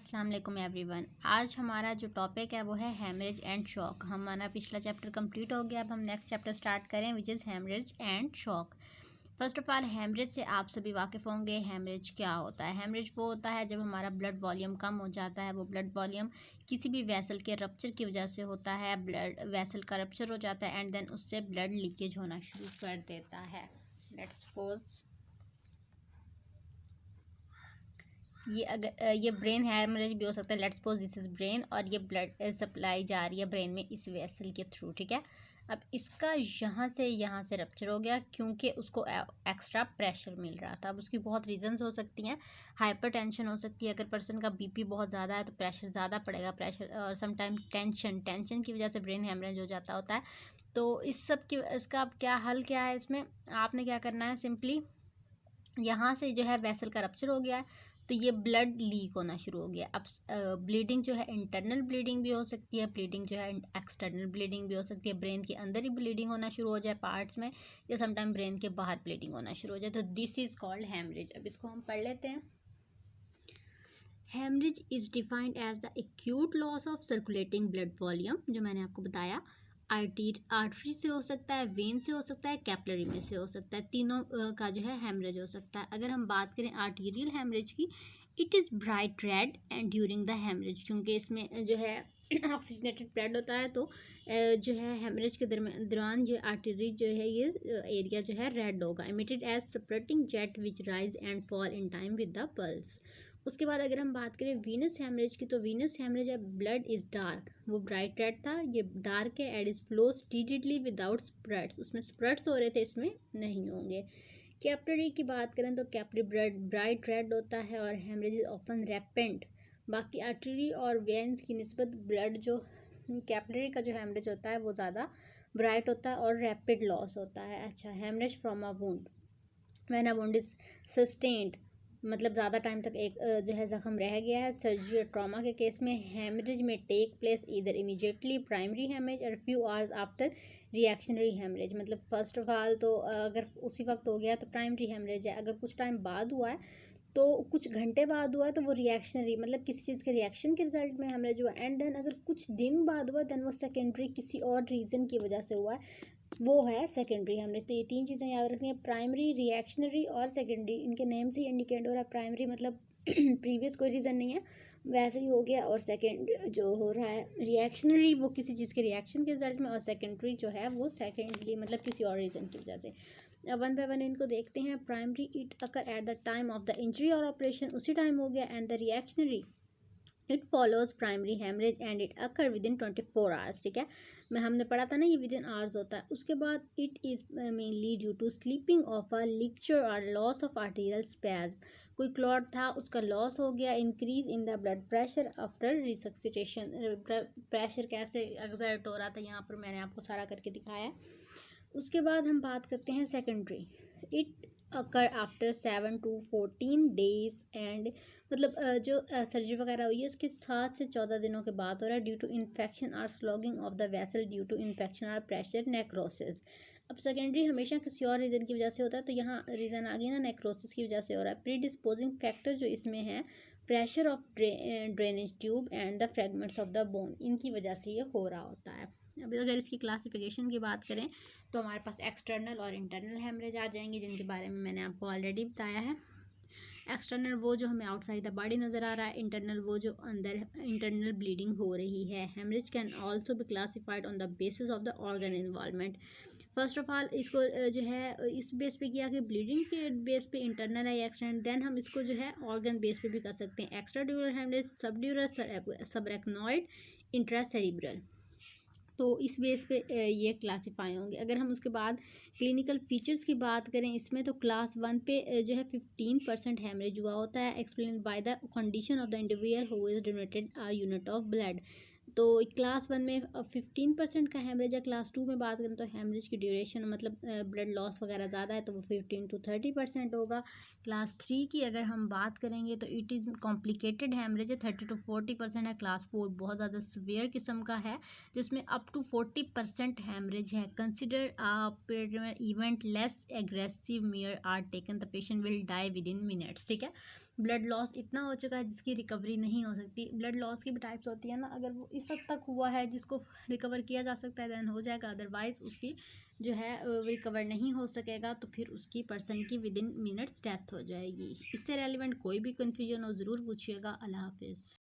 अस्सलाम वालेकुम एवरीवन। आज हमारा जो टॉपिक है वो है हेमरेज एंड शॉक। हमारा पिछला चैप्टर कंप्लीट हो गया। अब हम नेक्स्ट चैप्टर स्टार्ट करें which is haemorrhage and shock. First of all haemorrhage से आप सभी वाकिफ़ होंगे। हेमरेज क्या होता है? हेमरेज वो होता है जब हमारा ब्लड वॉल्यूम कम हो जाता है। वो ब्लड वॉल्यूम किसी भी वेसल के रप्चर की वजह से होता है। ब्लड वेसल का रप्चर हो जाता है एंड देन उससे ब्लड लीकेज होना शुरू कर देता है। लेट्स सपोज ये ब्रेन हेमरेज भी हो सकता है। Let's suppose this is brain और ये ब्लड सप्लाई जा रही है ब्रेन में इस वेसल के थ्रू, ठीक है। अब इसका यहाँ से रप्चर हो गया क्योंकि उसको एक्स्ट्रा प्रेशर मिल रहा था। अब उसकी बहुत रीजंस हो सकती हैं। हाइपरटेंशन हो सकती है, अगर पर्सन का बीपी बहुत ज़्यादा है तो प्रेशर ज़्यादा पड़ेगा। प्रेशर और समटाइम टेंशन की वजह से ब्रेन हेमरेज हो जाता होता है। तो इस सब की इसका अब क्या हल क्या है? इसमें आपने क्या करना है, सिंपली यहाँ से जो है वेसल का रप्चर हो गया है तो ये ब्लड लीक होना शुरू हो गया। अब ब्लीडिंग जो है इंटरनल ब्लीडिंग भी हो सकती है, ब्लीडिंग जो है एक्सटर्नल ब्लीडिंग भी हो सकती है। ब्रेन के अंदर ही ब्लीडिंग होना शुरू हो जाए पार्ट्स में, या समटाइम ब्रेन के बाहर ब्लीडिंग होना शुरू हो जाए। तो दिस इज़ कॉल्ड हेमरेज। अब इसको हम पढ़ लेते हैं। Haemorrhage is defined as the acute loss of circulating blood volume, जो मैंने आपको बताया। आर्टरी से हो सकता है, वेन से हो सकता है, कैपिलरी में से हो सकता है। तीनों का जो है हेमरेज हो सकता है। अगर हम बात करें आर्टीरियल हेमरेज की, it is bright red and during the haemorrhage, क्योंकि इसमें जो है ऑक्सीजनेटेड ब्लड होता है तो जो है हेमरेज के दौरान जो आर्टरी जो है ये एरिया जो है रेड होगा। Emitted as spurting jet which rise and fall in time with the pulse. उसके बाद अगर हम बात करें वीनस हेमरेज की, तो वीनस हेमरेज है ब्लड इज़ डार्क, वो ब्राइट रेड था, ये डार्क है and is flow steadily without spurts, उसमें स्प्रेड्स हो रहे थे, इसमें नहीं होंगे। कैपिलरी की बात करें तो कैपिलरी ब्लड ब्राइट रेड होता है और हेमरेज इज ऑफन रैपेंट। बाकी आर्टरी और वेन्स की निस्बत ब्लड जो कैपिलरी का जो हेमरेज होता है वो ज़्यादा ब्राइट होता है और रैपिड लॉस होता है। अच्छा, haemorrhage from a wound when a wound is sustained, मतलब ज़्यादा टाइम तक एक जो है ज़ख्म रह गया है। सर्जरी और ट्रॉमा के केस में हेमरेज में टेक प्लेस इधर इमीडिएटली प्राइमरी हेमरेज और few hours after reactionary haemorrhage. मतलब फर्स्ट ऑफ ऑल तो अगर उसी वक्त हो गया तो प्राइमरी हेमरेज है। अगर कुछ टाइम बाद हुआ है तो कुछ घंटे बाद हुआ है तो वो रिएक्शनरी, मतलब किसी चीज़ के रिएक्शन के रिजल्ट में हेमरेज हुआ। एंड देन अगर कुछ दिन बाद हुआ देन वो सेकेंडरी किसी और रीज़न की वजह से हुआ है, वो है सेकेंडरी हेमरेज। तो ये तीन चीज़ें याद रखनी है, प्राइमरी, रिएक्शनरी और सेकेंडरी। इनके नेम से ही इंडिकेट हो रहा है। प्राइमरी मतलब प्रीवियस कोई रीज़न नहीं है, वैसे ही हो गया। और सेकेंड जो हो रहा है रिएक्शनरी, वो किसी चीज़ के रिएक्शन के रिजल्ट में, और सेकेंडरी जो है वो सेकेंडली मतलब किसी और रीज़न की वजह से। अब वन बाय वन इनको देखते हैं। Primary it occur at the time of the injury और ऑपरेशन, उसी टाइम हो गया। And the reactionary it follows primary haemorrhage and it occur within 24 hours, ठीक है। मैं हमने पढ़ा था ना ये विद इन आवर्स होता है। उसके बाद it is mainly due to slipping of a ligature और लॉस ऑफ आर्टीरियल स्पैज, कोई क्लॉट था उसका लॉस हो गया। Increase in the blood pressure after resuscitation, pressure कैसे एक्सर्ट हो रहा था यहाँ पर मैंने आपको सारा करके दिखाया है। उसके बाद हम बात करते हैं secondary. It occur after 7 to 14 days and मतलब जो सर्जरी वगैरह हुई है उसके 7 से 14 दिनों के बाद हो रहा है। ड्यू टू इन्फेक्शन और sloughing of the vessel due to infection और प्रेशर नेक्रोसिस। अब सेकेंडरी हमेशा किसी और रीज़न की वजह से होता है, तो यहाँ रीज़न आ गया ना, नेक्रोसिस की वजह से हो रहा है। प्री डिस्पोजिंग फैक्टर जो इसमें है pressure of drainage tube and the fragments of the bone, इनकी वजह से ये हो रहा होता है। अब अगर इसकी क्लासिफिकेशन की बात करें तो हमारे पास एक्सटर्नल और इंटरनल हेमरेज आ जाएंगे, जिनके बारे में मैंने आपको ऑलरेडी बताया है। एक्सटर्नल वो जो हमें आउटसाइड द बॉडी नज़र आ रहा है, इंटरनल वो जो अंदर इंटरनल ब्लीडिंग हो रही है। Haemorrhage can also be classified on the basis of the organ involvement. First of all इसको जो है इस बेस पे किया कि ब्लीडिंग के बेस पे इंटरनल है या एक्सटर्नल, देन हम इसको जो है ऑर्गन बेस पे भी कर सकते हैं। एक्स्ट्रा ड्यूरल हेमरेज, सब ड्यूरल, सबरेक्नॉइड, इंट्रा सेरिब्रल, तो इस बेस पे ये क्लासीफाई होंगे। अगर हम उसके बाद क्लिनिकल फीचर्स की बात करें इसमें, तो क्लास 1 पे जो है 15% हेमरेज हुआ होता है, explain by the condition of the individual who is donated a unit of blood. तो क्लास 1 में 15% का हेमरेज है। क्लास 2 में बात करें तो हेमरेज की ड्यूरेशन मतलब ब्लड लॉस वगैरह ज़्यादा है तो वो 15 to 30% होगा। क्लास 3 की अगर हम बात करेंगे तो इट इज़ कॉम्प्लिकेटेड हेमरेज है, 30 to 40% है। क्लास 4 बहुत ज़्यादा सीवियर किस्म का है जिसमें अप टू 40% हेमरेज है। Consider event less aggressive mayor are taken, the patient will die within minutes, ठीक है। ब्लड लॉस इतना हो चुका है जिसकी रिकवरी नहीं हो सकती। ब्लड लॉस की भी टाइप्स होती है ना, अगर वो इस हद तक हुआ है जिसको रिकवर किया जा सकता है देन हो जाएगा, अदरवाइज उसकी जो है रिकवर नहीं हो सकेगा, तो फिर उसकी पर्सन की विद इन मिनट्स डेथ हो जाएगी। इससे रेलिवेंट कोई भी कन्फ्यूजन हो ज़रूर पूछिएगा। अल्लाह हाफिज़।